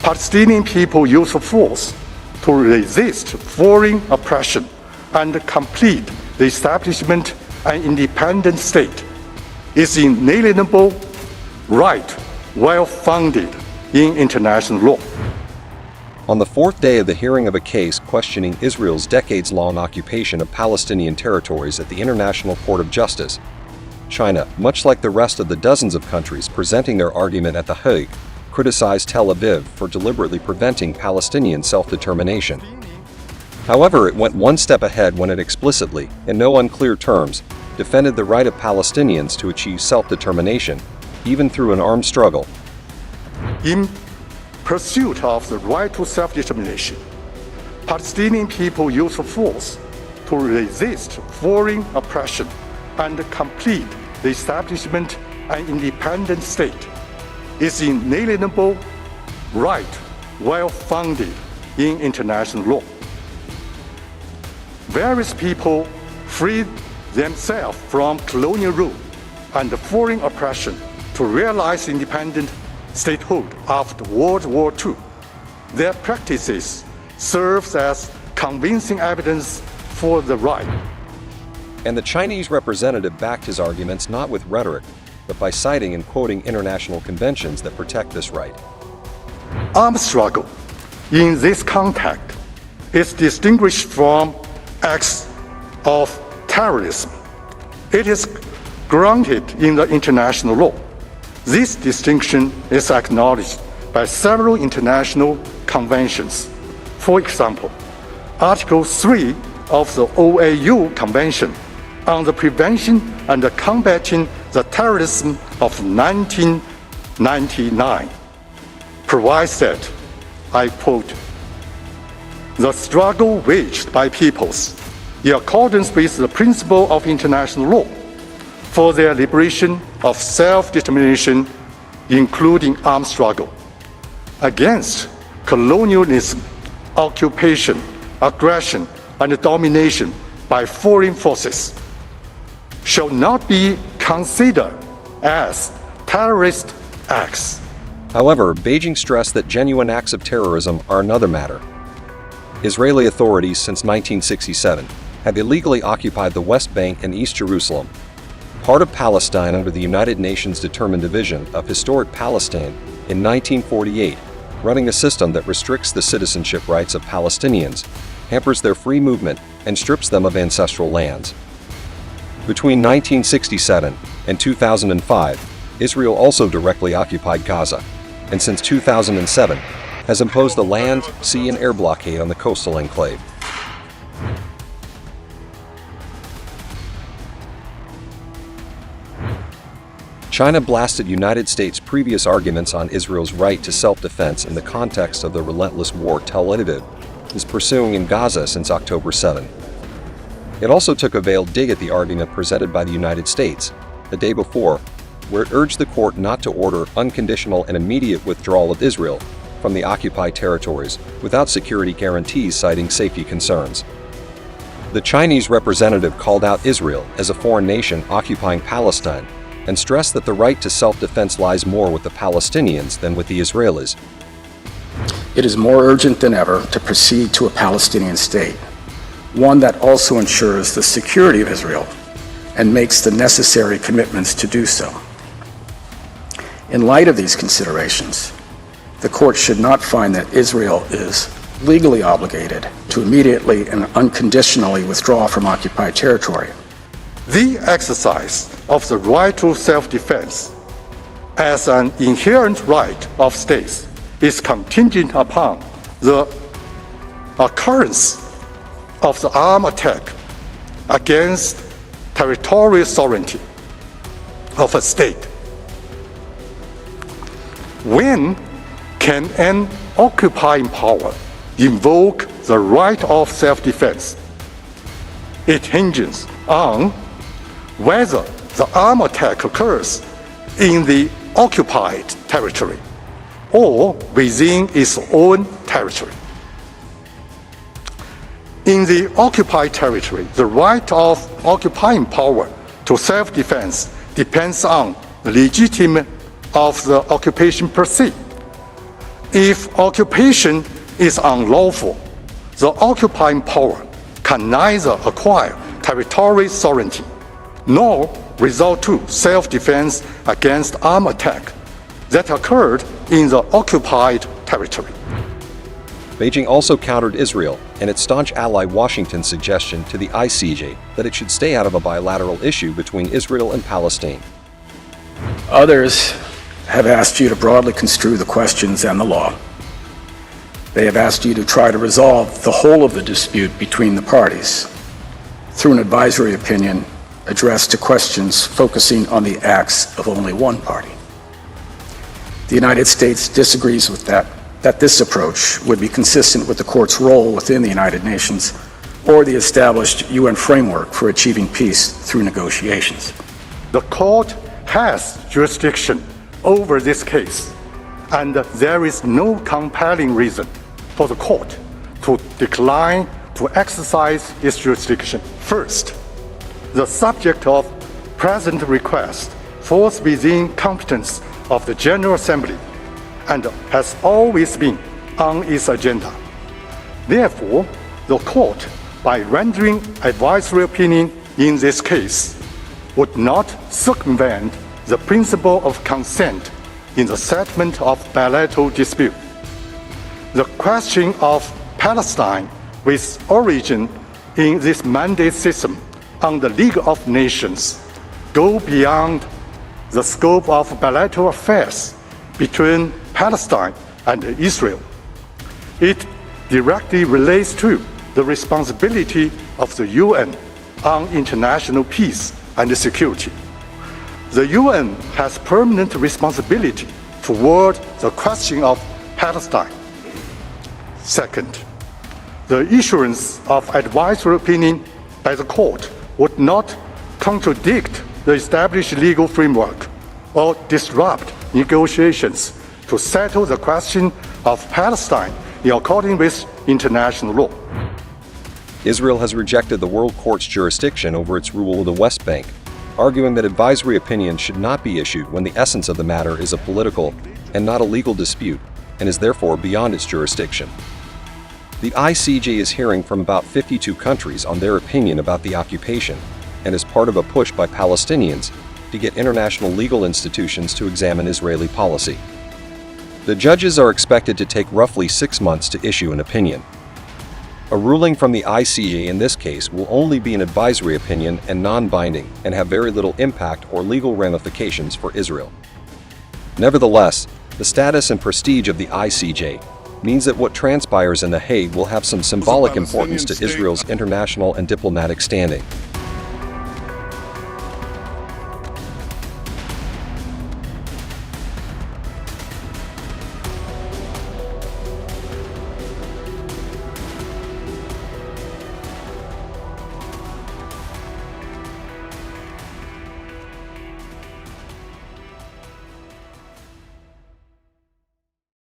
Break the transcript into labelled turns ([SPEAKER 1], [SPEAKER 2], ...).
[SPEAKER 1] Palestinian people use force to resist foreign oppression and complete the establishment of an independent state is inalienable right, well founded in international law.
[SPEAKER 2] On the fourth day of the hearing of a case questioning Israel's decades-long occupation of Palestinian territories at the International Court of Justice, China, much like the rest of the dozens of countries presenting their argument at The Hague, criticized Tel Aviv for deliberately preventing Palestinian self-determination. However, it went one step ahead when it explicitly, in no unclear terms, defended the right of Palestinians to achieve self-determination, even through an armed struggle.
[SPEAKER 1] In pursuit of the right to self-determination, Palestinian people use force to resist foreign oppression and complete the establishment of an independent state is inalienable right, well founded in international law. Various people freed themselves from colonial rule and foreign oppression to realize independent statehood after World War II. Their practices serve as convincing evidence for the right.
[SPEAKER 2] And the Chinese representative backed his arguments not with rhetoric, but by citing and quoting international conventions that protect this right.
[SPEAKER 1] Armed struggle, in this context, is distinguished from acts of terrorism. It is grounded in the international law. This distinction is acknowledged by several international conventions. For example, Article 3 of the OAU Convention on the Prevention and Combating the Terrorism of 1999 provides that, I quote, "The struggle waged by peoples in accordance with the principle of international law for their liberation of self-determination, including armed struggle, against colonialism, occupation, aggression, and domination by foreign forces, shall not be considered as terrorist acts."
[SPEAKER 2] However, Beijing stressed that genuine acts of terrorism are another matter. Israeli authorities since 1967 have illegally occupied the West Bank and East Jerusalem, part of Palestine under the United Nations determined division of historic Palestine in 1948, running a system that restricts the citizenship rights of Palestinians, hampers their free movement, and strips them of ancestral lands. Between 1967 and 2005, Israel also directly occupied Gaza, and since 2007 has imposed a land, sea, and air blockade on the coastal enclave. China blasted United States' previous arguments on Israel's right to self-defense in the context of the relentless war Tel Aviv is pursuing in Gaza since October 7. It also took a veiled dig at the argument presented by the United States the day before, where it urged the court not to order unconditional and immediate withdrawal of Israel from the occupied territories without security guarantees, citing safety concerns. The Chinese representative called out Israel as a foreign nation occupying Palestine and stressed that the right to self-defense lies more with the Palestinians than with the Israelis.
[SPEAKER 3] It is more urgent than ever to proceed to a Palestinian state, one that also ensures the security of Israel and makes the necessary commitments to do so. In light of these considerations, the court should not find that Israel is legally obligated to immediately and unconditionally withdraw from occupied territory.
[SPEAKER 1] The exercise of the right to self-defense as an inherent right of states is contingent upon the occurrence of the armed attack against territorial sovereignty of a state. When can an occupying power invoke the right of self-defense? It hinges on whether the armed attack occurs in the occupied territory or within its own territory. In the occupied territory, the right of occupying power to self-defense depends on the legitimacy of the occupation per se. If occupation is unlawful, the occupying power can neither acquire territorial sovereignty nor resort to self-defense against armed attack that occurred in the occupied territory.
[SPEAKER 2] Beijing also countered Israel and its staunch ally Washington's suggestion to the ICJ that it should stay out of a bilateral issue between Israel and Palestine.
[SPEAKER 3] Others have asked you to broadly construe the questions and the law. They have asked you to try to resolve the whole of the dispute between the parties through an advisory opinion addressed to questions focusing on the acts of only one party. The United States disagrees with that this approach would be consistent with the Court's role within the United Nations or the established UN framework for achieving peace through negotiations.
[SPEAKER 1] The Court has jurisdiction over this case, and there is no compelling reason for the Court to decline to exercise its jurisdiction. First, the subject of present request falls within competence of the General Assembly and has always been on its agenda. Therefore, the Court, by rendering advisory opinion in this case, would not circumvent the principle of consent in the settlement of bilateral dispute. The question of Palestine with origin in this mandate system on the League of Nations go beyond the scope of bilateral affairs between Palestine and Israel. It directly relates to the responsibility of the UN on international peace and security. The UN has permanent responsibility toward the question of Palestine. Second, the issuance of advisory opinion by the Court would not contradict the established legal framework or disrupt negotiations to settle the question of Palestine in accordance with international law.
[SPEAKER 2] Israel has rejected the World Court's jurisdiction over its rule of the West Bank, arguing that advisory opinions should not be issued when the essence of the matter is a political and not a legal dispute and is therefore beyond its jurisdiction. The ICJ is hearing from about 52 countries on their opinion about the occupation and is part of a push by Palestinians to get international legal institutions to examine Israeli policy. The judges are expected to take roughly 6 months to issue an opinion. A ruling from the ICJ in this case will only be an advisory opinion and non-binding and have very little impact or legal ramifications for Israel. Nevertheless, the status and prestige of the ICJ means that what transpires in The Hague will have some symbolic importance to Israel's international and diplomatic standing.